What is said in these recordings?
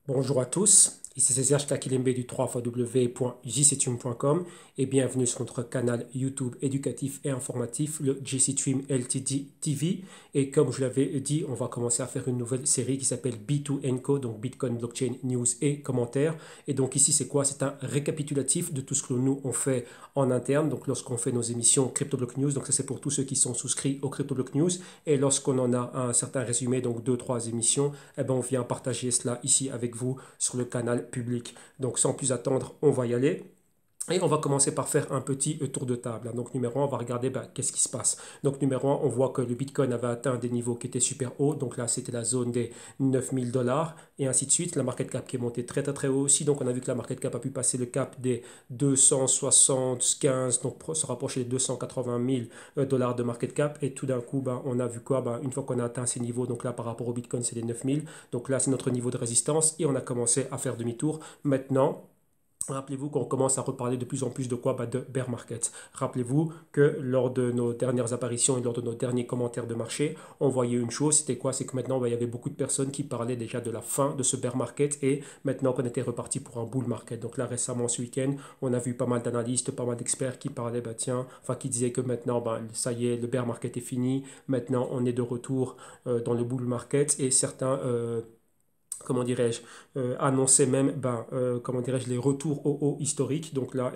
Bonjour à tous, ici c'est Serge Kakilembe du 3xw.jctune.com et bienvenue sur notre canal YouTube éducatif et informatif, le JCTune LTD TV. Et comme je l'avais dit, on va commencer à faire une nouvelle série qui s'appelle B2Co, donc Bitcoin, Blockchain, News et commentaires. Et donc ici c'est quoi? C'est un récapitulatif de tout ce que nous on fait en interne, donc lorsqu'on fait nos émissions CryptoBlock News, donc ça c'est pour tous ceux qui sont souscrits au CryptoBlock News. Et lorsqu'on en a un certain résumé, donc deux, trois émissions, eh ben on vient partager cela ici avec vous sur le canal public. Donc sans plus attendre, on va y aller. Et on va commencer par faire un petit tour de table. Donc numéro 1, on va regarder qu'est-ce qui se passe. Donc numéro 1, on voit que le Bitcoin avait atteint des niveaux qui étaient super hauts. Donc là, c'était la zone des 9000 dollars et ainsi de suite. La market cap qui est montée très très très haut aussi. Donc on a vu que la market cap a pu passer le cap des 275, donc se rapprocher des 280 000 dollars de market cap. Et tout d'un coup, on a vu quoi? Une fois qu'on a atteint ces niveaux, donc là par rapport au Bitcoin, c'est les 9000. Donc là, c'est notre niveau de résistance et on a commencé à faire demi-tour. Maintenant, rappelez-vous qu'on commence à reparler de plus en plus de quoi? De bear market. Rappelez-vous que lors de nos dernières apparitions et lors de nos derniers commentaires de marché, on voyait une chose, c'était quoi? C'est que maintenant, il y avait beaucoup de personnes qui parlaient déjà de la fin de ce bear market et maintenant qu'on était reparti pour un bull market. Donc là, récemment, ce week-end, on a vu pas mal d'analystes, pas mal d'experts qui parlaient, tiens, enfin, qui disaient que maintenant, ça y est, le bear market est fini. Maintenant, on est de retour dans le bull market et certains comment dirais-je, annonçait même, comment dirais-je, les retours au haut historique. Donc là,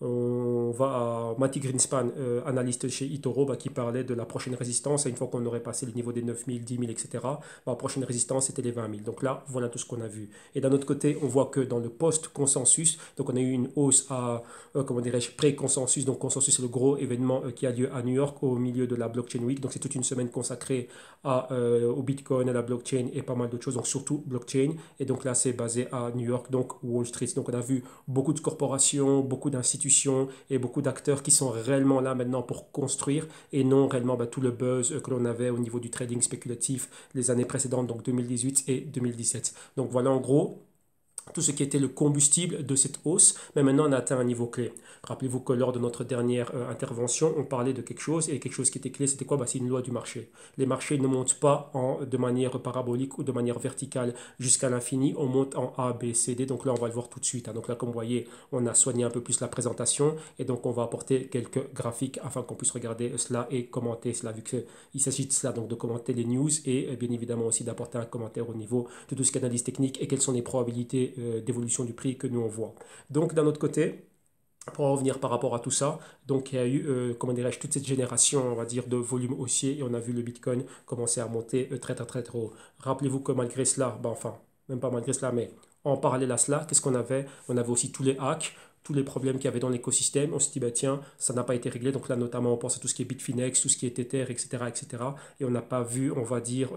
on va à Mati Greenspan, analyste chez Itoro, qui parlait de la prochaine résistance. Et une fois qu'on aurait passé le niveau des 9000, 10 000, etc., la prochaine résistance, c'était les 20 000. Donc là, voilà tout ce qu'on a vu. Et d'un autre côté, on voit que dans le post-consensus, donc on a eu une hausse à, comment dirais-je, pré-consensus. Donc consensus, c'est le gros événement qui a lieu à New York au milieu de la Blockchain Week. Donc c'est toute une semaine consacrée au Bitcoin, à la blockchain et pas mal d'autres choses, donc surtout blockchain. Et donc là, c'est basé à New York, donc Wall Street. Donc on a vu beaucoup de corporations, beaucoup d'institutions et beaucoup d'acteurs qui sont réellement là maintenant pour construire et non réellement tout le buzz que l'on avait au niveau du trading spéculatif les années précédentes, donc 2018 et 2017. Donc voilà en gros tout ce qui était le combustible de cette hausse, mais maintenant on a atteint un niveau clé. Rappelez-vous que lors de notre dernière intervention, on parlait de quelque chose, et quelque chose qui était clé, c'était quoi? C'est une loi du marché. Les marchés ne montent pas de manière parabolique ou de manière verticale jusqu'à l'infini, on monte en A, B, C, D, donc là on va le voir tout de suite. Donc là, comme vous voyez, on a soigné un peu plus la présentation, et donc on va apporter quelques graphiques afin qu'on puisse regarder cela et commenter cela, vu qu'il s'agit de cela, donc de commenter les news, et bien évidemment aussi d'apporter un commentaire au niveau de tout ce qui est analyse technique, et quelles sont les probabilités d'évolution du prix que nous on voit. Donc d'un autre côté, pour en revenir par rapport à tout ça, donc il y a eu, comment dirais-je, toute cette génération, on va dire, de volume haussier et on a vu le Bitcoin commencer à monter très très très très haut. Rappelez-vous que malgré cela, enfin, même pas malgré cela, mais en parallèle à cela, qu'est-ce qu'on avait? On avait aussi tous les hacks, tous les problèmes qu'il y avait dans l'écosystème. On s'est dit, tiens, ça n'a pas été réglé. Donc là, notamment, on pense à tout ce qui est Bitfinex, tout ce qui est Tether, etc., etc. Et on n'a pas vu, on va dire,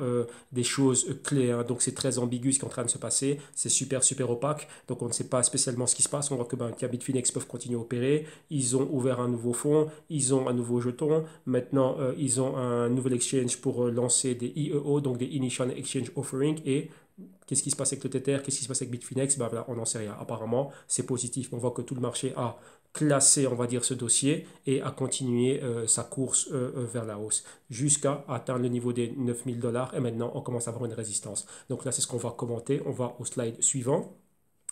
des choses clés. Hein. Donc c'est très ambigu ce qui est en train de se passer. C'est super, super opaque. Donc on ne sait pas spécialement ce qui se passe. On voit que Bitfinex peuvent continuer à opérer. Ils ont ouvert un nouveau fonds. Ils ont un nouveau jeton. Maintenant, ils ont un nouvel exchange pour lancer des IEO, donc des Initial Exchange Offering. Et qu'est-ce qui se passe avec le Tether? Qu'est-ce qui se passe avec Bitfinex? Voilà, on n'en sait rien. Apparemment, c'est positif. On voit que tout le marché a classé, on va dire, ce dossier et a continué sa course vers la hausse jusqu'à atteindre le niveau des 9000 dollars. Et maintenant, on commence à avoir une résistance. Donc là, c'est ce qu'on va commenter. On va au slide suivant.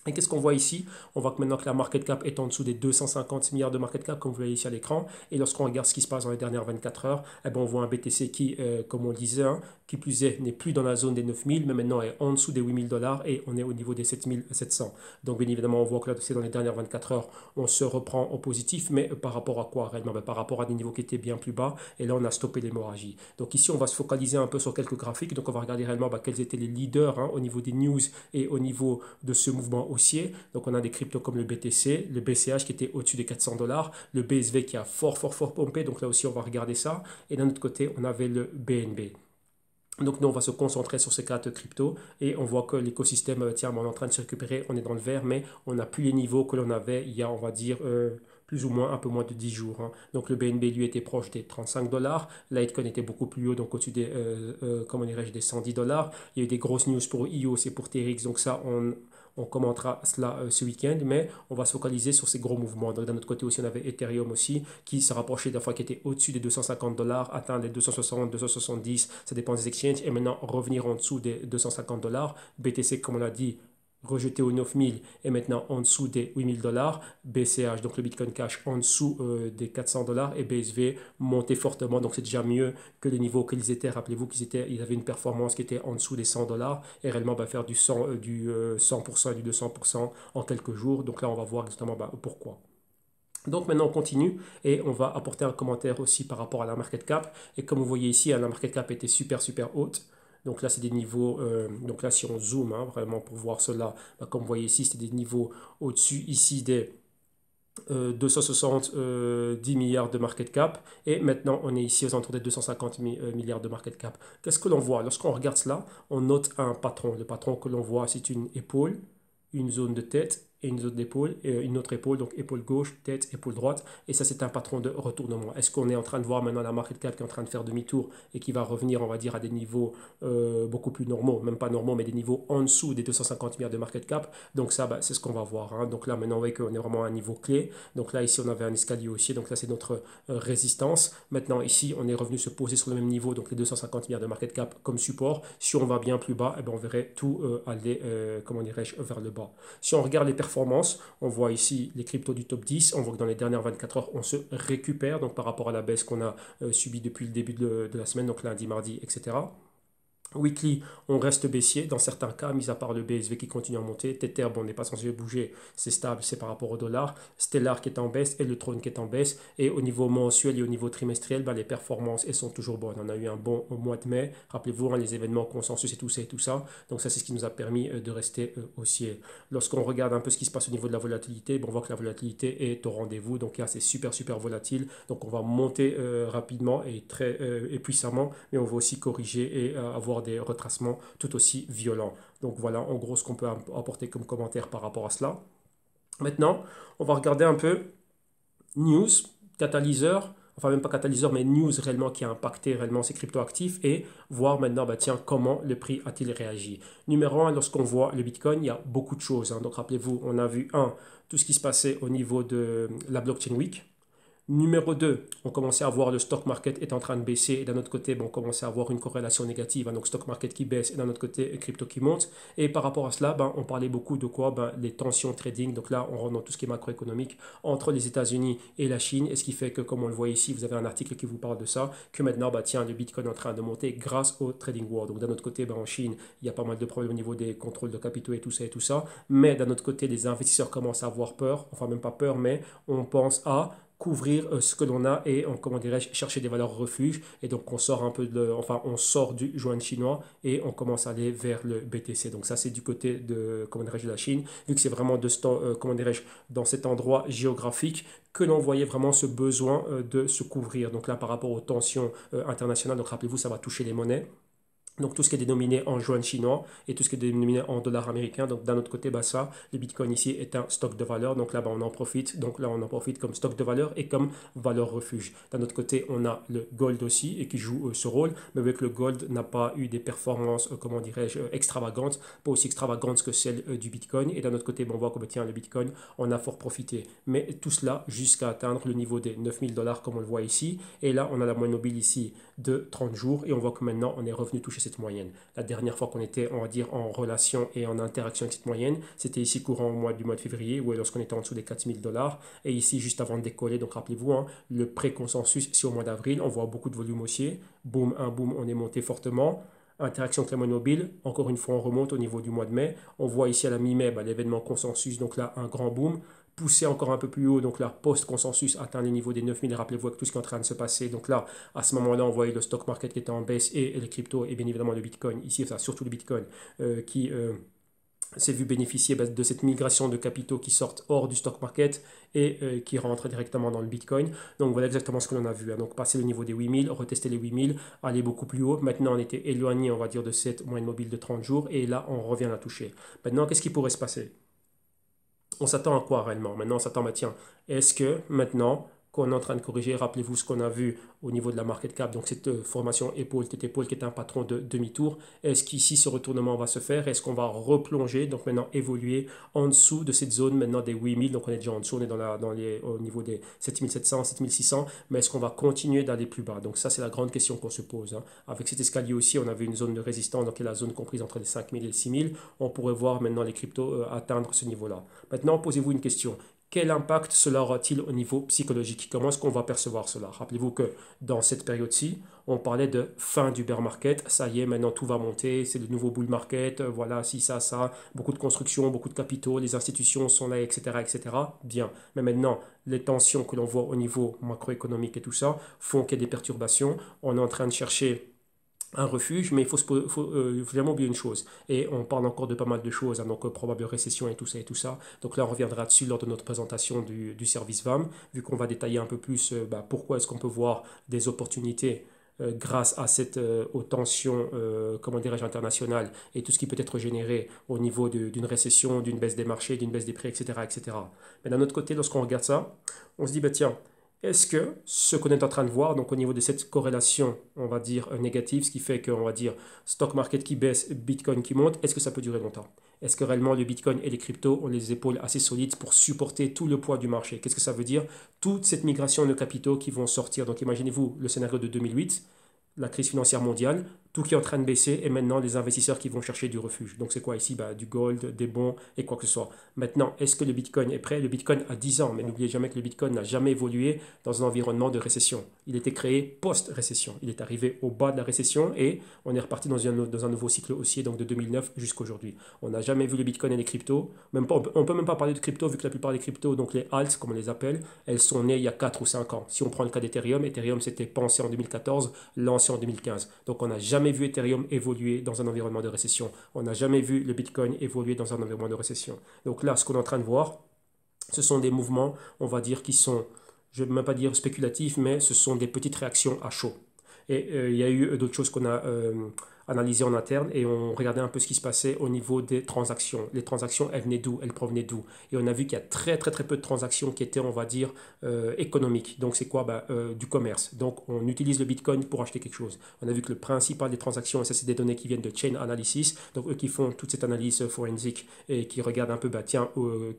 Et qu'est-ce qu'on voit ici? On voit que maintenant que la market cap est en dessous des 250 milliards de market cap, comme vous voyez ici à l'écran. Et lorsqu'on regarde ce qui se passe dans les dernières 24 heures, on voit un BTC qui, comme on le disait, hein, qui plus est, n'est plus dans la zone des 9000, mais maintenant est en dessous des 8000 dollars et on est au niveau des 7700. Donc, bien évidemment, on voit que là, c'est dans les dernières 24 heures, on se reprend au positif, mais par rapport à quoi réellement? Par rapport à des niveaux qui étaient bien plus bas. Et là, on a stoppé l'hémorragie. Donc, ici, on va se focaliser un peu sur quelques graphiques. Donc, on va regarder réellement quels étaient les leaders au niveau des news et au niveau de ce mouvement haussier. Donc on a des cryptos comme le BTC, le BCH qui était au-dessus des 400 dollars, le BSV qui a fort fort fort pompé, donc là aussi on va regarder ça. Et d'un autre côté, on avait le BNB. Donc nous, on va se concentrer sur ces quatre cryptos et on voit que l'écosystème, tiens, on est en train de se récupérer, on est dans le vert, mais on n'a plus les niveaux que l'on avait il y a, on va dire, plus ou moins un peu moins de 10 jours. Hein. Donc le BNB, lui, était proche des 35 dollars, Litecoin était beaucoup plus haut, donc au-dessus des, comment dirais-je, des 110 dollars. Il y a eu des grosses news pour IO, c'est pour TRX, donc ça, on commentera cela ce week-end, mais on va se focaliser sur ces gros mouvements. Donc d'un autre côté aussi, on avait Ethereum aussi, qui se rapprochait d'un fois qui était au-dessus des 250 dollars, atteindre les 260, 270, ça dépend des exchanges, et maintenant revenir en dessous des 250 dollars. BTC, comme on l'a dit, rejeté aux 9000 et maintenant en dessous des 8000 dollars. BCH, donc le Bitcoin Cash, en dessous des 400 dollars et BSV monté fortement. Donc c'est déjà mieux que les niveaux qu'ils étaient. Rappelez-vous ils avaient une performance qui était en dessous des 100 dollars et réellement faire du 100% et du 200% en quelques jours. Donc là, on va voir exactement pourquoi. Donc maintenant on continue et on va apporter un commentaire aussi par rapport à la market cap. Et comme vous voyez ici, hein, la market cap était super haute. Donc là c'est des niveaux, donc là si on zoome hein, vraiment pour voir cela, comme vous voyez ici c'était des niveaux au-dessus ici des 270 milliards de market cap et maintenant on est ici aux alentours des 250 milliards de market cap. Qu'est-ce que l'on voit? Lorsqu'on regarde cela, on note un patron. Le patron que l'on voit c'est une épaule, une zone de tête et une zone d'épaule, et une autre épaule, donc épaule gauche, tête, épaule droite, et ça c'est un patron de retournement. Est-ce qu'on est en train de voir maintenant la market cap qui est en train de faire demi-tour et qui va revenir, on va dire, à des niveaux beaucoup plus normaux, même pas normaux, mais des niveaux en dessous des 250 milliards de market cap? Donc ça, c'est ce qu'on va voir. Hein. Donc là maintenant, on voit qu'on est vraiment à un niveau clé. Donc là, ici, on avait un escalier haussier, donc là c'est notre résistance. Maintenant, ici, on est revenu se poser sur le même niveau, donc les 250 milliards de market cap comme support. Si on va bien plus bas, on verrait tout aller, comment dirais-je, vers le bas. Si on regarde les performances, on voit ici les cryptos du top 10. On voit que dans les dernières 24 heures, on se récupère donc par rapport à la baisse qu'on a subie depuis le début de la semaine, donc lundi, mardi, etc. Weekly, on reste baissier dans certains cas, mis à part le BSV qui continue à monter. Tether, on n'est pas censé bouger, c'est stable, c'est par rapport au dollar. Stellar qui est en baisse et le Tron qui est en baisse. Et au niveau mensuel et au niveau trimestriel, les performances elles sont toujours bonnes. On a eu un bon au mois de mai. Rappelez-vous, hein, les événements consensus et tout ça et tout ça. Donc ça, c'est ce qui nous a permis de rester haussier. Lorsqu'on regarde un peu ce qui se passe au niveau de la volatilité, on voit que la volatilité est au rendez-vous. Donc là, c'est super volatile. Donc on va monter rapidement et très et puissamment, mais on va aussi corriger et avoir des retracements tout aussi violents. Donc voilà en gros ce qu'on peut apporter comme commentaire par rapport à cela. Maintenant, on va regarder un peu news, catalyseur, enfin même pas catalyseur, mais news réellement qui a impacté réellement ces cryptoactifs et voir maintenant, tiens, comment le prix a-t-il réagi. Numéro 1, lorsqu'on voit le Bitcoin, il y a beaucoup de choses. Hein. Donc rappelez-vous, on a vu tout ce qui se passait au niveau de la blockchain week. Numéro 2, on commençait à voir le stock market est en train de baisser et d'un autre côté, on commençait à avoir une corrélation négative, hein, donc stock market qui baisse et d'un autre côté, crypto qui monte. Et par rapport à cela, on parlait beaucoup de quoi? Les tensions trading, donc là, on rentre dans tout ce qui est macroéconomique entre les États-Unis et la Chine, et ce qui fait que, comme on le voit ici, vous avez un article qui vous parle de ça, que maintenant, tiens, le Bitcoin est en train de monter grâce au trading war. Donc d'un autre côté, en Chine, il y a pas mal de problèmes au niveau des contrôles de capitaux et tout ça, mais d'un autre côté, les investisseurs commencent à avoir peur, enfin même pas peur, mais on pense à couvrir ce que l'on a et comment dirais-je chercher des valeurs refuges et donc on sort un peu on sort du yuan chinois et on commence à aller vers le BTC. Donc ça c'est du côté de comment dirais-je de la Chine, vu que c'est vraiment comment dirais-je dans cet endroit géographique que l'on voyait vraiment ce besoin de se couvrir. Donc là par rapport aux tensions internationales, donc rappelez-vous ça va toucher les monnaies. Donc tout ce qui est dénominé en yuan chinois et tout ce qui est dénominé en dollars américains. Donc d'un autre côté, ça, le Bitcoin ici est un stock de valeur. Donc là, on en profite. Donc là, on en profite comme stock de valeur et comme valeur refuge. D'un autre côté, on a le gold aussi et qui joue ce rôle. Mais avec le gold n'a pas eu des performances, comment dirais-je, extravagantes, pas aussi extravagantes que celles du Bitcoin. Et d'un autre côté, on voit que tiens, le Bitcoin en a fort profité. Mais tout cela jusqu'à atteindre le niveau des 9000 dollars comme on le voit ici. Et là, on a la moyenne mobile ici de 30 jours et on voit que maintenant, on est revenu toucher cette moyenne. La dernière fois qu'on était, on va dire, en relation et en interaction avec cette moyenne, c'était ici courant du mois de février, ou lorsqu'on était en dessous des 4000 dollars, et ici juste avant de décoller, donc rappelez-vous, le pré-consensus, c'est au mois d'avril, on voit beaucoup de volume haussier, boum, on est monté fortement, interaction avec la moyenne mobile, encore une fois on remonte au niveau du mois de mai, on voit ici à la mi-mai l'événement consensus, donc là un grand boom, poussé encore un peu plus haut, donc là, post-consensus atteint les niveaux des 9000, rappelez-vous avec tout ce qui est en train de se passer, donc là, à ce moment-là, on voyait le stock market qui était en baisse et les cryptos et bien évidemment le Bitcoin, ici, ça, surtout le Bitcoin, qui s'est vu bénéficier de cette migration de capitaux qui sortent hors du stock market et qui rentrent directement dans le Bitcoin. Donc voilà exactement ce que l'on a vu. Hein. Donc passer le niveau des 8000, retester les 8000, aller beaucoup plus haut. Maintenant on était éloigné, on va dire, de cette moyenne mobile de 30 jours et là on revient la toucher. Maintenant, qu'est-ce qui pourrait se passer? On s'attend à quoi réellement? Maintenant, on s'attend, tiens, est-ce que maintenant, qu'on est en train de corriger. Rappelez-vous ce qu'on a vu au niveau de la market cap, donc cette formation épaule tête épaule qui est un patron de demi-tour. Est-ce qu'ici ce retournement va se faire? Est-ce qu'on va replonger, donc maintenant évoluer en dessous de cette zone maintenant des 8000, donc on est déjà en dessous, on est au niveau des 7700, 7600, mais est-ce qu'on va continuer d'aller plus bas? Donc ça c'est la grande question qu'on se pose, hein. Avec cet escalier aussi, on avait une zone de résistance, donc la zone comprise entre les 5000 et les 6000. On pourrait voir maintenant les cryptos atteindre ce niveau-là. Maintenant, posez-vous une question. Quel impact cela aura-t-il au niveau psychologique? Comment est-ce qu'on va percevoir cela? Rappelez-vous que dans cette période-ci, on parlait de fin du bear market. Ça y est, maintenant tout va monter, c'est le nouveau bull market. Voilà, si ça, beaucoup de construction, beaucoup de capitaux, les institutions sont là, etc., etc. Bien. Mais maintenant, les tensions que l'on voit au niveau macroéconomique et tout ça font qu'il y a des perturbations. On est en train de chercher un refuge, mais il faut jamais oublier une chose. Et on parle encore de pas mal de choses, hein, donc probable récession et tout ça et tout ça. Donc là, on reviendra dessus lors de notre présentation du service VAM, vu qu'on va détailler un peu plus pourquoi est-ce qu'on peut voir des opportunités grâce à cette aux tensions, comment dirais-je, internationales et tout ce qui peut être généré au niveau d'une récession, d'une baisse des marchés, d'une baisse des prix, etc., etc. Mais d'un autre côté, lorsqu'on regarde ça, on se dit, bah, tiens, est-ce que ce qu'on est en train de voir, donc au niveau de cette corrélation, on va dire négative, ce qui fait qu'on va dire stock market qui baisse, Bitcoin qui monte, est-ce que ça peut durer longtemps? Est-ce que réellement le Bitcoin et les cryptos ont les épaules assez solides pour supporter tout le poids du marché? Qu'est-ce que ça veut dire? Toute cette migration de capitaux qui vont sortir. Donc imaginez-vous le scénario de 2008, la crise financière mondiale, tout qui est en train de baisser et maintenant les investisseurs qui vont chercher du refuge. Donc c'est quoi ici? Du gold, des bons et quoi que ce soit. Maintenant, est-ce que le Bitcoin est prêt? Le Bitcoin a 10 ans, mais n'oubliez jamais que le Bitcoin n'a jamais évolué dans un environnement de récession. Il était créé post-récession. Il est arrivé au bas de la récession et on est reparti dans un nouveau cycle haussier, donc de 2009 jusqu'à aujourd'hui. On n'a jamais vu le Bitcoin et les cryptos. Même pas, on ne peut même pas parler de crypto vu que la plupart des cryptos, donc les alts comme on les appelle, elles sont nées il y a 4 ou 5 ans. Si on prend le cas d'Ethereum, Ethereum s'était pensé en 2014, lancé en 2015. Donc on n'a jamais vu Ethereum évoluer dans un environnement de récession. On n'a jamais vu le Bitcoin évoluer dans un environnement de récession. Donc là, ce qu'on est en train de voir, ce sont des mouvements, on va dire, qui sont, je ne vais même pas dire spéculatifs, mais ce sont des petites réactions à chaud. Et il y a eu d'autres choses qu'on a analysées en interne et on regardait un peu ce qui se passait au niveau des transactions. Les transactions, elles venaient d'où? Elles provenaient d'où? Et on a vu qu'il y a très très très peu de transactions qui étaient, on va dire, économiques. Donc c'est quoi? Du commerce. Donc on utilise le Bitcoin pour acheter quelque chose. On a vu que le principal des transactions, et ça c'est des données qui viennent de Chain Analysis, donc eux qui font toute cette analyse forensique et qui regardent un peu, tiens,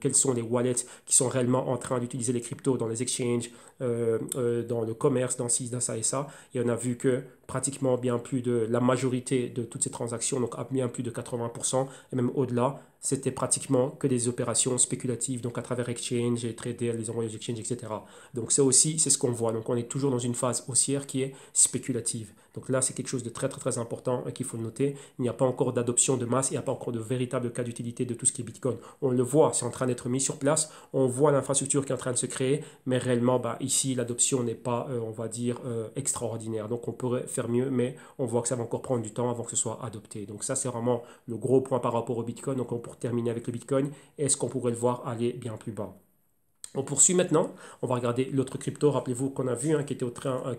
quels sont les wallets qui sont réellement en train d'utiliser les cryptos dans les exchanges, dans le commerce, dans ci, dans ça et ça. Et on a vu que pratiquement bien plus de la majorité de toutes ces transactions, donc à bien plus de 80%, et même au-delà, c'était pratiquement que des opérations spéculatives, donc à travers exchange et trader, les envoyer aux exchanges, etc. Donc ça aussi, c'est ce qu'on voit. Donc on est toujours dans une phase haussière qui est spéculative. Donc là, c'est quelque chose de très très très important et qu'il faut noter. Il n'y a pas encore d'adoption de masse, il n'y a pas encore de véritable cas d'utilité de tout ce qui est Bitcoin. On le voit, c'est en train d'être mis sur place, on voit l'infrastructure qui est en train de se créer, mais réellement, ici, l'adoption n'est pas, on va dire, extraordinaire. Donc on pourrait faire mieux, mais on voit que ça va encore prendre du temps avant que ce soit adopté. Donc ça, c'est vraiment le gros point par rapport au Bitcoin. Donc pour terminer avec le Bitcoin, est-ce qu'on pourrait le voir aller bien plus bas? On poursuit maintenant, on va regarder l'autre crypto, rappelez-vous qu'on a vu, qui qui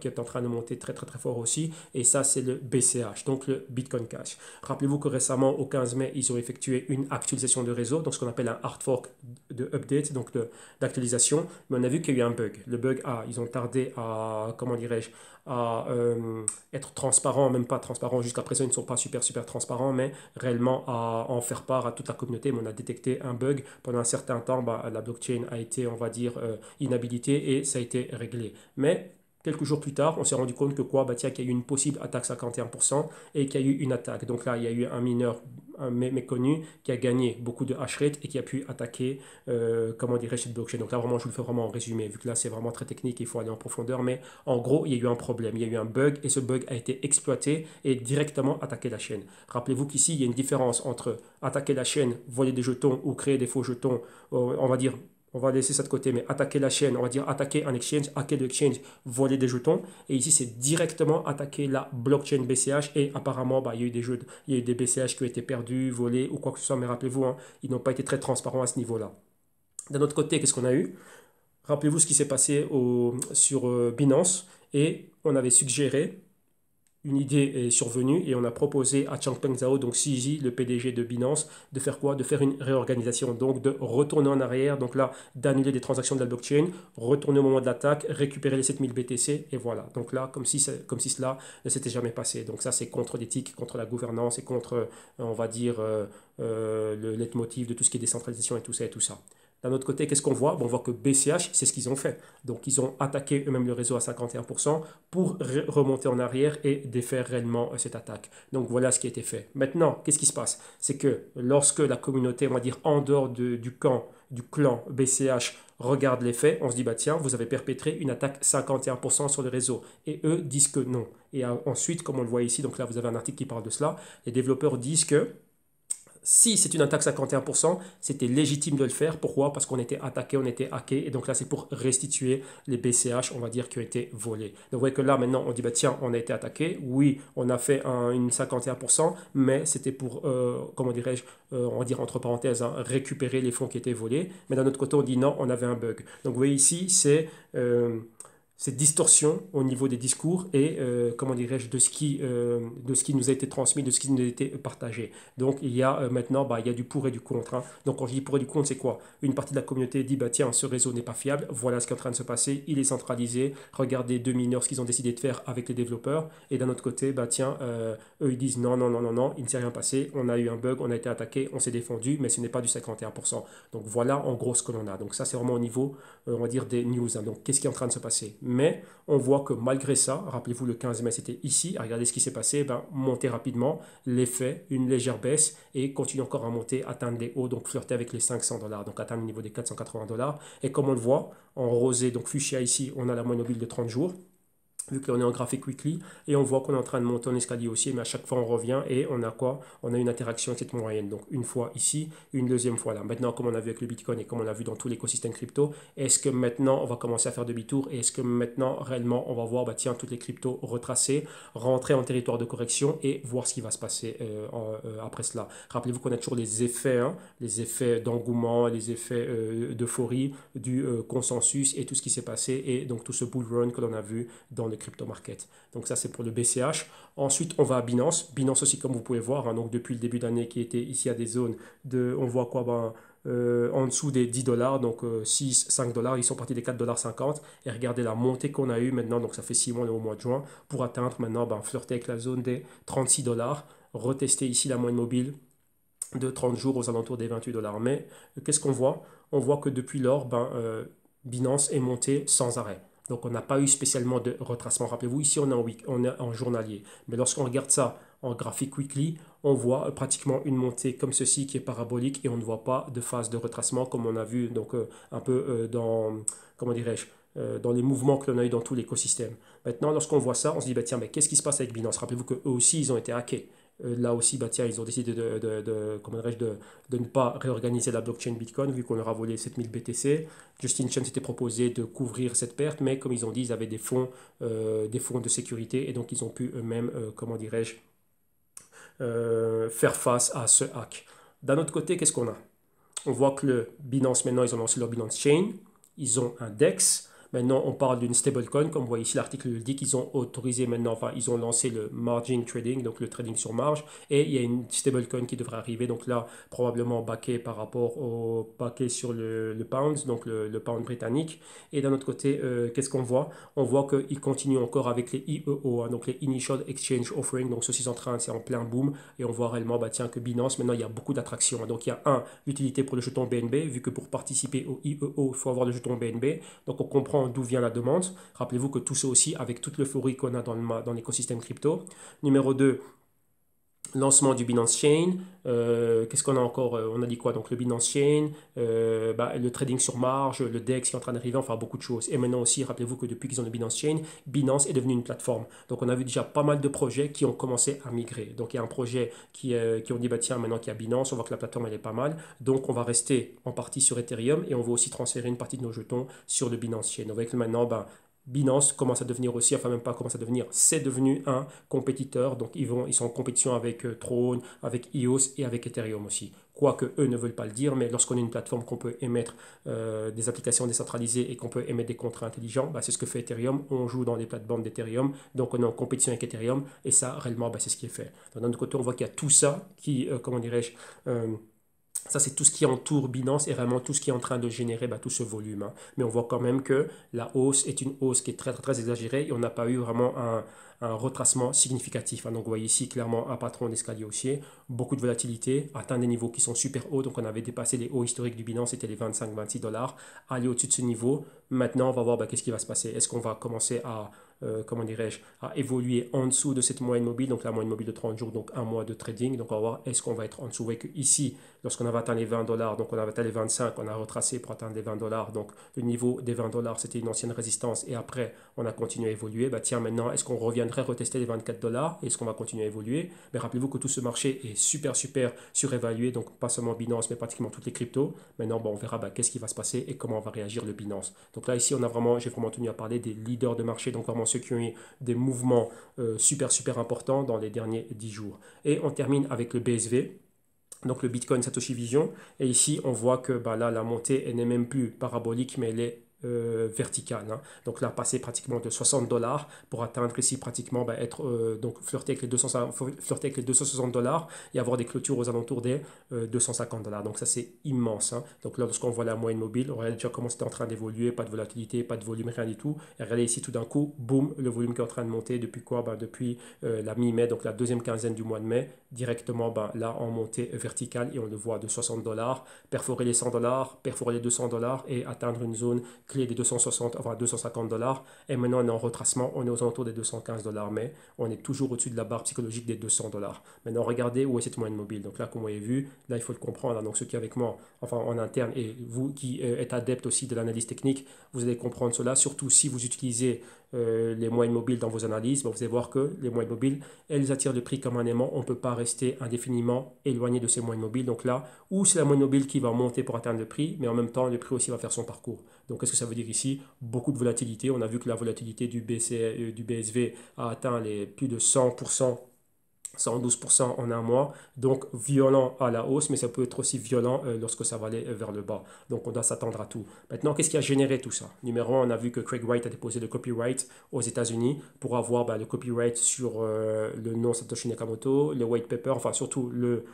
est en train de monter très très très fort aussi, et ça c'est le BCH, donc le Bitcoin Cash. Rappelez-vous que récemment, au 15 mai, ils ont effectué une actualisation de réseau, donc ce qu'on appelle un hard fork de update, donc d'actualisation, mais on a vu qu'il y a eu un bug. Le bug, ils ont tardé à, comment dirais-je, à être transparent, même pas transparent, jusqu'à présent ils ne sont pas super super transparents, mais réellement à en faire part à toute la communauté. Mais on a détecté un bug pendant un certain temps, la blockchain a été, on va dire, inhabilitée et ça a été réglé. Mais quelques jours plus tard, on s'est rendu compte que tiens, qu'il y a eu une possible attaque 51% et qu'il y a eu une attaque. Donc là, il y a eu un mineur méconnu qui a gagné beaucoup de hash rate et qui a pu attaquer, comment dirais-je, cette blockchain. Donc là, vraiment, je vous le fais vraiment en résumé, vu que là, c'est vraiment très technique, il faut aller en profondeur. Mais en gros, il y a eu un problème, il y a eu un bug et ce bug a été exploité et directement attaqué la chaîne. Rappelez-vous qu'ici, il y a une différence entre attaquer la chaîne, voler des jetons ou créer des faux jetons, on va dire. On va laisser ça de côté, mais attaquer la chaîne, on va dire attaquer un exchange, hacker l'exchange, voler des jetons. Et ici, c'est directement attaquer la blockchain BCH. Et apparemment, il y a eu il y a eu des BCH qui ont été perdus, volés ou quoi que ce soit. Mais rappelez-vous, ils n'ont pas été très transparents à ce niveau-là. D'un autre côté, qu'est-ce qu'on a eu? Rappelez-vous ce qui s'est passé sur Binance. Et on avait suggéré une idée est survenue et on a proposé à Changpeng Zhao, donc CZ, le PDG de Binance, de faire quoi? De faire une réorganisation, donc de retourner en arrière, donc là, d'annuler des transactions de la blockchain, retourner au moment de l'attaque, récupérer les 7000 BTC, et voilà. Donc là, comme si cela ne s'était jamais passé. Donc ça, c'est contre l'éthique, contre la gouvernance et contre, on va dire, le leitmotiv de tout ce qui est décentralisation et tout ça et tout ça. D'un autre côté, qu'est-ce qu'on voit? Bon, on voit que BCH, c'est ce qu'ils ont fait. Donc, ils ont attaqué eux-mêmes le réseau à 51% pour remonter en arrière et défaire réellement cette attaque. Donc, voilà ce qui a été fait. Maintenant, qu'est-ce qui se passe? C'est que lorsque la communauté, on va dire, en dehors du clan BCH, regarde les faits, on se dit, bah tiens, vous avez perpétré une attaque 51% sur le réseau. Et eux disent que non. Et ensuite, comme on le voit ici, donc là, vous avez un article qui parle de cela, les développeurs disent que si c'est une attaque 51%, c'était légitime de le faire. Pourquoi? Parce qu'on était attaqué, on était hacké. Et donc là, c'est pour restituer les BCH, on va dire, qui ont été volés. Donc vous voyez que là, maintenant, on dit, bah, tiens, on a été attaqué. Oui, on a fait une 51%, mais c'était pour, comment dirais-je, on va dire entre parenthèses, hein, récupérer les fonds qui étaient volés. Mais d'un autre côté, on dit non, on avait un bug. Donc vous voyez ici, c'est cette distorsion au niveau des discours et, comment dirais-je, de ce qui nous a été transmis, de ce qui nous a été partagé. Donc, il y a maintenant, bah, il y a du pour et du contre, hein. Donc, quand je dis pour et du contre, c'est quoi? Une partie de la communauté dit, bah, tiens, ce réseau n'est pas fiable, voilà ce qui est en train de se passer, il est centralisé, regardez deux mineurs, ce qu'ils ont décidé de faire avec les développeurs. Et d'un autre côté, bah, tiens, eux, ils disent, non, non, non, non, non, il ne s'est rien passé, on a eu un bug, on a été attaqué, on s'est défendu, mais ce n'est pas du 51%. Donc, voilà en gros ce que l'on a. Donc, ça, c'est vraiment au niveau, on va dire, des news, hein. Donc, qu'est-ce qui est en train de se passer? Mais on voit que malgré ça, rappelez-vous, le 15 mai, c'était ici. Regardez ce qui s'est passé. Ben, monter rapidement, l'effet, une légère baisse et continue encore à monter, atteindre les hauts, donc flirter avec les 500 dollars, donc atteindre le niveau des 480 dollars. Et comme on le voit, en rosé, donc fuchsia ici, on a la moyenne mobile de 30 jours. Vu que là on est en graphique weekly et on voit qu'on est en train de monter en escalier aussi, mais à chaque fois on revient et on a quoi? On a une interaction avec cette moyenne. Donc une fois ici, une deuxième fois là. Maintenant, comme on a vu avec le Bitcoin et comme on l'a vu dans tout l'écosystème crypto, est-ce que maintenant on va commencer à faire demi-tour et est-ce que maintenant réellement on va voir, bah tiens, toutes les cryptos retracées, rentrer en territoire de correction et voir ce qui va se passer après cela. Rappelez-vous qu'on a toujours les effets, hein, les effets d'engouement, les effets d'euphorie, du consensus et tout ce qui s'est passé et donc tout ce bull run que l'on a vu dans le crypto market. Donc ça c'est pour le BCH. Ensuite on va à Binance. Binance aussi comme vous pouvez voir, hein, donc depuis le début d'année qui était ici à des zones de, on voit quoi, ben, en dessous des 10 dollars, donc 6, 5 dollars, ils sont partis des 4,50 $. Et regardez la montée qu'on a eue maintenant, donc ça fait 6 mois, au mois de juin, pour atteindre maintenant, ben, flirter avec la zone des 36 dollars, retester ici la moyenne mobile de 30 jours aux alentours des 28 dollars. Mais qu'est-ce qu'on voit? On voit que depuis lors, ben, Binance est monté sans arrêt. Donc on n'a pas eu spécialement de retracement. Rappelez-vous, ici on est en journalier. Mais lorsqu'on regarde ça en graphique weekly, on voit pratiquement une montée comme ceci qui est parabolique et on ne voit pas de phase de retracement comme on a vu donc, un peu dans, comment dirais-je, dans les mouvements que l'on a eu dans tout l'écosystème. Maintenant, lorsqu'on voit ça, on se dit, bah, tiens, mais qu'est-ce qui se passe avec Binance? Rappelez-vous qu'eux aussi, ils ont été hackés. Là aussi, bah, tiens, ils ont décidé comment dirais-je, de ne pas réorganiser la blockchain Bitcoin vu qu'on leur a volé 7000 BTC. Justin Chen s'était proposé de couvrir cette perte, mais comme ils ont dit, ils avaient des fonds de sécurité et donc ils ont pu eux-mêmes, comment dirais-je, faire face à ce hack. D'un autre côté, qu'est-ce qu'on a? On voit que le Binance, maintenant, ils ont lancé leur Binance Chain, ils ont un DEX. Maintenant, on parle d'une stablecoin, comme vous voyez ici, l'article le dit qu'ils ont autorisé maintenant, enfin, ils ont lancé le margin trading, donc le trading sur marge, et il y a une stablecoin qui devrait arriver, donc là, probablement backé par rapport au backé sur le pound, donc le pound britannique. Et d'un autre côté, qu'est-ce qu'on voit? On voit qu'ils continuent encore avec les IEO, hein, donc les Initial Exchange Offering, donc ceci c'est en plein boom, et on voit réellement, bah tiens, que Binance, maintenant, il y a beaucoup d'attractions, hein. Donc il y a l'utilité pour le jeton BNB, vu que pour participer au IEO, il faut avoir le jeton BNB, donc on comprend d'où vient la demande. Rappelez-vous que tout ça aussi avec toute l'euphorie qu'on a dans l'écosystème crypto. Numéro 2, lancement du Binance Chain. Qu'est-ce qu'on a encore? On a dit quoi? Donc le Binance Chain, bah, le trading sur marge, le DEX qui est en train d'arriver, enfin beaucoup de choses. Et maintenant aussi, rappelez-vous que depuis qu'ils ont le Binance Chain, Binance est devenu une plateforme. Donc on a vu déjà pas mal de projets qui ont commencé à migrer. Donc il y a un projet qui ont dit, bah, tiens, maintenant qu'il y a Binance, on voit que la plateforme elle est pas mal. Donc on va rester en partie sur Ethereum et on va aussi transférer une partie de nos jetons sur le Binance Chain. Donc avec maintenant, bah, Binance commence à devenir aussi, enfin même pas commence à devenir, c'est devenu un compétiteur. Donc ils sont en compétition avec Tron, avec EOS et avec Ethereum aussi. Quoique eux ne veulent pas le dire, mais lorsqu'on a une plateforme qu'on peut émettre des applications décentralisées et qu'on peut émettre des contrats intelligents, bah, c'est ce que fait Ethereum. On joue dans les plateformes d'Ethereum, donc on est en compétition avec Ethereum et ça réellement bah, c'est ce qui est fait. D'un autre côté, on voit qu'il y a tout ça qui, comment dirais-je, ça, c'est tout ce qui entoure Binance et vraiment tout ce qui est en train de générer bah, tout ce volume, hein. Mais on voit quand même que la hausse est une hausse qui est très, très, très exagérée et on n'a pas eu vraiment un retracement significatif, hein. Donc, vous voyez ici clairement un patron d'escalier haussier, beaucoup de volatilité, atteint des niveaux qui sont super hauts. Donc, on avait dépassé les hauts historiques du Binance, c'était les 25-26 dollars. Aller au-dessus de ce niveau. Maintenant, on va voir bah, qu'est-ce qui va se passer. Est-ce qu'on va commencer à comment dirais-je, à évoluer en dessous de cette moyenne mobile, donc la moyenne mobile de 30 jours, donc un mois de trading. Donc on va voir est-ce qu'on va être en dessous. Vous voyez que ici, lorsqu'on avait atteint les 20 dollars, donc on avait atteint les 25, on a retracé pour atteindre les 20 dollars. Donc le niveau des 20 dollars, c'était une ancienne résistance et après, on a continué à évoluer. Bah tiens, maintenant, est-ce qu'on reviendrait retester les 24 dollars? Est-ce qu'on va continuer à évoluer? Mais rappelez-vous que tout ce marché est super, super surévalué, donc pas seulement Binance, mais pratiquement toutes les cryptos. Maintenant, bon, on verra bah, qu'est-ce qui va se passer et comment va réagir le Binance. Donc là, ici, j'ai vraiment tenu à parler des leaders de marché, donc vraiment ceux qui ont eu des mouvements super, super importants dans les derniers 10 jours. Et on termine avec le BSV. Donc le Bitcoin Satoshi Vision. Et ici, on voit que bah, là, la montée, elle n'est même plus parabolique, mais elle est verticale, hein. Donc là, passer pratiquement de 60 dollars pour atteindre ici pratiquement, bah, être, donc flirter avec les 260 dollars et avoir des clôtures aux alentours des 250 dollars. Donc ça, c'est immense, hein. Donc là, lorsqu'on voit la moyenne mobile, on regarde déjà comment c'était en train d'évoluer, pas de volatilité, pas de volume, rien du tout. Et regardez ici, tout d'un coup, boum, le volume qui est en train de monter depuis quoi? Bah, depuis la mi-mai, donc la deuxième quinzaine du mois de mai, directement bah, là en montée verticale et on le voit de 60 dollars, perforer les 100 dollars, perforer les 200 dollars et atteindre une zone clé des 260, enfin 250 dollars. Et maintenant, on est en retracement, on est aux alentours des 215 dollars, mais on est toujours au-dessus de la barre psychologique des 200 dollars. Maintenant, regardez où est cette moyenne mobile. Donc là, comme vous avez vu, là, il faut le comprendre, hein. Donc ceux qui avec moi, enfin en interne, et vous qui êtes adepte aussi de l'analyse technique, vous allez comprendre cela, surtout si vous utilisez les moyennes mobiles dans vos analyses. Bon, vous allez voir que les moyennes mobiles, elles attirent le prix comme un aimant. On ne peut pas rester indéfiniment éloigné de ces moyennes mobiles. Donc là, ou c'est la moyenne mobile qui va monter pour atteindre le prix, mais en même temps, le prix aussi va faire son parcours. Donc, qu'est-ce que ça veut dire ici? Beaucoup de volatilité. On a vu que la volatilité du BSV a atteint les plus de 100%. 112% en un mois, donc violent à la hausse, mais ça peut être aussi violent lorsque ça va aller vers le bas. Donc on doit s'attendre à tout. Maintenant, qu'est-ce qui a généré tout ça? Numéro 1, on a vu que Craig Wright a déposé le copyright aux États-Unis pour avoir bah, le copyright sur le nom Satoshi Nakamoto, le white paper, enfin surtout le,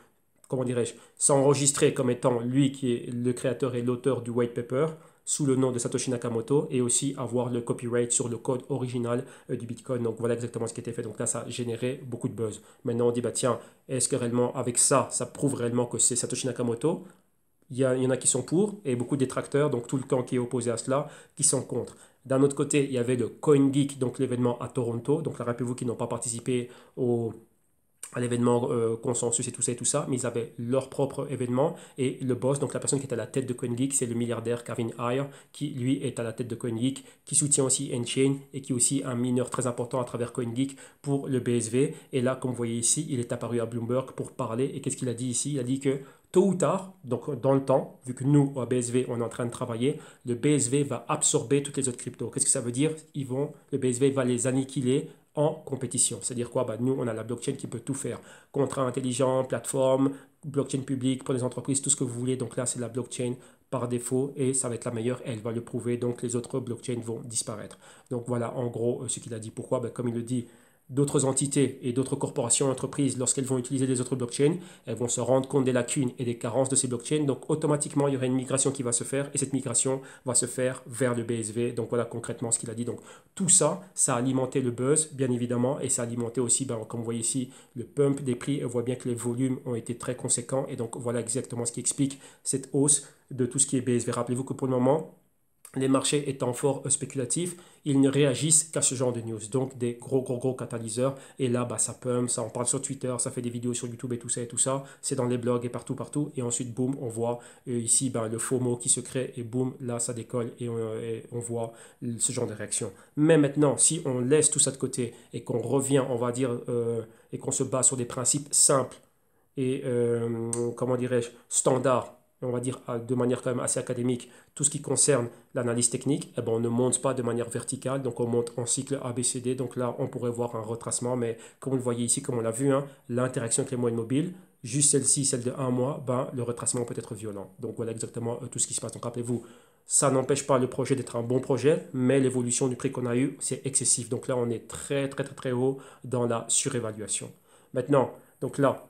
comment dirais-je, s'enregistrer comme étant lui qui est le créateur et l'auteur du white paper sous le nom de Satoshi Nakamoto et aussi avoir le copyright sur le code original du Bitcoin. Donc voilà exactement ce qui a été fait. Donc là, ça a généré beaucoup de buzz. Maintenant, on dit, bah tiens, est-ce que réellement, avec ça, ça prouve réellement que c'est Satoshi Nakamoto? Il y en a qui sont pour et beaucoup de détracteurs, donc tout le camp qui est opposé à cela, qui sont contre. D'un autre côté, il y avait le CoinGeek, donc l'événement à Toronto. Donc rappelez-vous qu'ils n'ont pas participé à l'événement consensus et tout ça, mais ils avaient leur propre événement et le boss, donc la personne qui est à la tête de CoinGeek, c'est le milliardaire Kevin Heyer qui lui est à la tête de CoinGeek, qui soutient aussi Enchain et qui est aussi un mineur très important à travers CoinGeek pour le BSV. Et là, comme vous voyez ici, il est apparu à Bloomberg pour parler et qu'est-ce qu'il a dit ici? Il a dit que tôt ou tard, donc dans le temps, vu que nous, au BSV, on est en train de travailler, le BSV va absorber toutes les autres cryptos. Qu'est-ce que ça veut dire? Le BSV va les annihiler en compétition. C'est-à-dire quoi? Bah, nous, on a la blockchain qui peut tout faire. Contrat intelligent, plateforme, blockchain publique pour les entreprises, tout ce que vous voulez. Donc là, c'est la blockchain par défaut et ça va être la meilleure. Elle va le prouver. Donc les autres blockchains vont disparaître. Donc voilà, en gros, ce qu'il a dit. Pourquoi? Bah, comme il le dit, d'autres entités et d'autres corporations, entreprises, lorsqu'elles vont utiliser les autres blockchains, elles vont se rendre compte des lacunes et des carences de ces blockchains. Donc automatiquement, il y aura une migration qui va se faire et cette migration va se faire vers le BSV. Donc voilà concrètement ce qu'il a dit. Donc tout ça, ça a alimenté le buzz, bien évidemment, et ça a alimenté aussi, ben, comme vous voyez ici, le pump des prix. On voit bien que les volumes ont été très conséquents et donc voilà exactement ce qui explique cette hausse de tout ce qui est BSV. Rappelez-vous que pour le moment, les marchés étant fort spéculatifs, ils ne réagissent qu'à ce genre de news. Donc des gros catalyseurs. Et là, bah, ça pump, ça en parle sur Twitter, ça fait des vidéos sur YouTube et tout ça et tout ça. C'est dans les blogs et partout. Et ensuite, boum, on voit ici bah, le FOMO qui se crée et boum, là, ça décolle et on voit ce genre de réaction. Mais maintenant, si on laisse tout ça de côté et qu'on revient, on va dire, et qu'on se base sur des principes simples et, comment dirais-je, standards on va dire de manière quand même assez académique, tout ce qui concerne l'analyse technique, eh ben, on ne monte pas de manière verticale, donc on monte en cycle ABCD. Donc là, on pourrait voir un retracement, mais comme vous le voyez ici, comme on l'a vu, hein, l'interaction avec les moyennes mobiles, juste celle-ci, celle de un mois, ben, le retracement peut être violent. Donc voilà exactement tout ce qui se passe. Donc rappelez-vous, ça n'empêche pas le projet d'être un bon projet, mais l'évolution du prix qu'on a eu, c'est excessif. Donc là, on est très, très, très, très haut dans la surévaluation. Maintenant, donc là,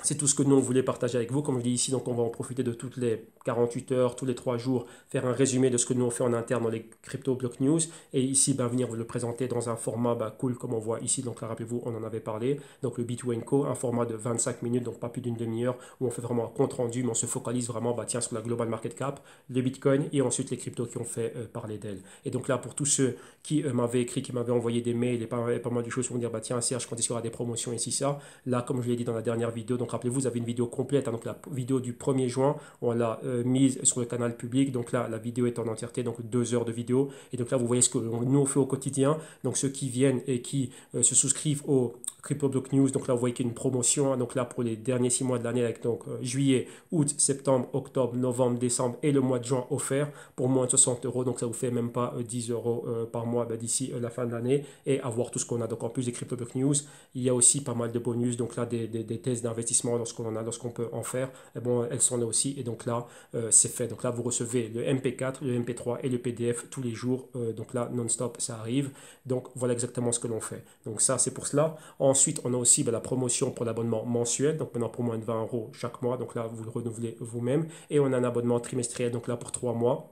c'est tout ce que nous, on voulait partager avec vous. Comme je dis ici, donc on va en profiter de toutes les 48 heures, tous les 3 jours, faire un résumé de ce que nous, on fait en interne dans les Crypto Block News. Et ici, ben, venir vous le présenter dans un format cool, comme on voit ici. Donc là, rappelez-vous, on en avait parlé. Donc le B2 Co, un format de 25 minutes, donc pas plus d'une demi-heure, où on fait vraiment un compte rendu, mais on se focalise vraiment tiens, sur la Global Market Cap, les Bitcoins et ensuite les cryptos qui ont fait parler d'elles. Et donc là, pour tous ceux qui m'avaient écrit, qui m'avaient envoyé des mails et pas mal de choses pour me dire, tiens, Serge, quand est-ce qu'il y aura des promotions ici, ça. Là, comme je l'ai dit dans la dernière vidéo, donc rappelez-vous, vous avez une vidéo complète, hein, donc la vidéo du 1er juin, on l'a mise sur le canal public. Donc là, la vidéo est en entièreté, donc 2 heures de vidéo. Et donc là, vous voyez ce que nous on fait au quotidien. Donc ceux qui viennent et qui se souscrivent au CryptoBlock News, donc là, vous voyez qu'il y a une promotion. Hein, donc là, pour les derniers 6 mois de l'année, avec donc juillet, août, septembre, octobre, novembre, décembre et le mois de juin offert pour moins de 60 euros. Donc ça vous fait même pas 10 euros par mois d'ici la fin de l'année et avoir tout ce qu'on a. Donc en plus des CryptoBlock News, il y a aussi pas mal de bonus. Donc là, des thèses d'investissement lorsqu'on en a, lorsqu'on peut en faire, et bon, elles sont là aussi. Et donc là, c'est fait. Donc là, vous recevez le MP4, le MP3 et le PDF tous les jours. Donc là, non-stop, ça arrive. Donc voilà exactement ce que l'on fait. Donc ça, c'est pour cela. Ensuite, on a aussi la promotion pour l'abonnement mensuel. Donc maintenant, pour moins de 20 euros chaque mois. Donc là, vous le renouvelez vous-même. Et on a un abonnement trimestriel. Donc là, pour 3 mois.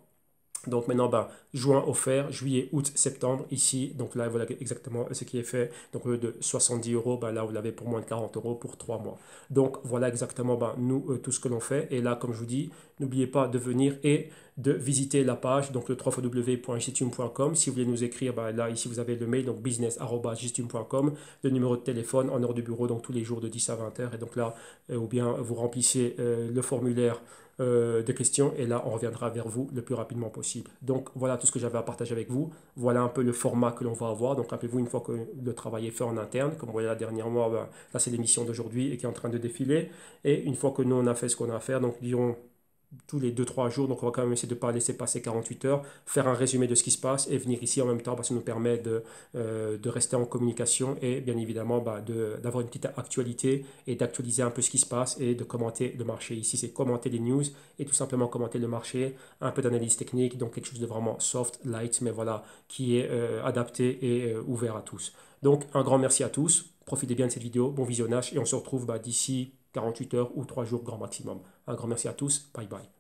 Donc maintenant, juin offert, juillet, août, septembre, ici. Donc là, voilà exactement ce qui est fait. Donc au lieu de 70 euros, là, vous l'avez pour moins de 40 euros pour 3 mois. Donc voilà exactement nous, tout ce que l'on fait. Et là, comme je vous dis, n'oubliez pas de venir et de visiter la page, donc le www.gestium.com. Si vous voulez nous écrire, là, ici, vous avez le mail, donc business@gestium.com, le numéro de téléphone en heure du bureau, donc tous les jours de 10 à 20 heures. Et donc là, ou bien vous remplissez le formulaire de questions et là on reviendra vers vous le plus rapidement possible. Donc voilà tout ce que j'avais à partager avec vous. Voilà un peu le format que l'on va avoir. Donc rappelez-vous, une fois que le travail est fait en interne, comme vous voyez là dernièrement, là c'est l'émission d'aujourd'hui et qui est en train de défiler. Et une fois que nous on a fait ce qu'on a à faire, donc disons tous les 2-3 jours, donc on va quand même essayer de ne pas laisser passer 48 heures, faire un résumé de ce qui se passe et venir ici en même temps parce que ça nous permet de rester en communication et bien évidemment d'avoir une petite actualité et d'actualiser un peu ce qui se passe et de commenter le marché. Ici, c'est commenter les news et tout simplement commenter le marché, un peu d'analyse technique, donc quelque chose de vraiment soft, light, mais voilà, qui est adapté et ouvert à tous. Donc un grand merci à tous, profitez bien de cette vidéo, bon visionnage et on se retrouve d'ici 48 heures ou 3 jours grand maximum. Un grand merci à tous. Bye bye.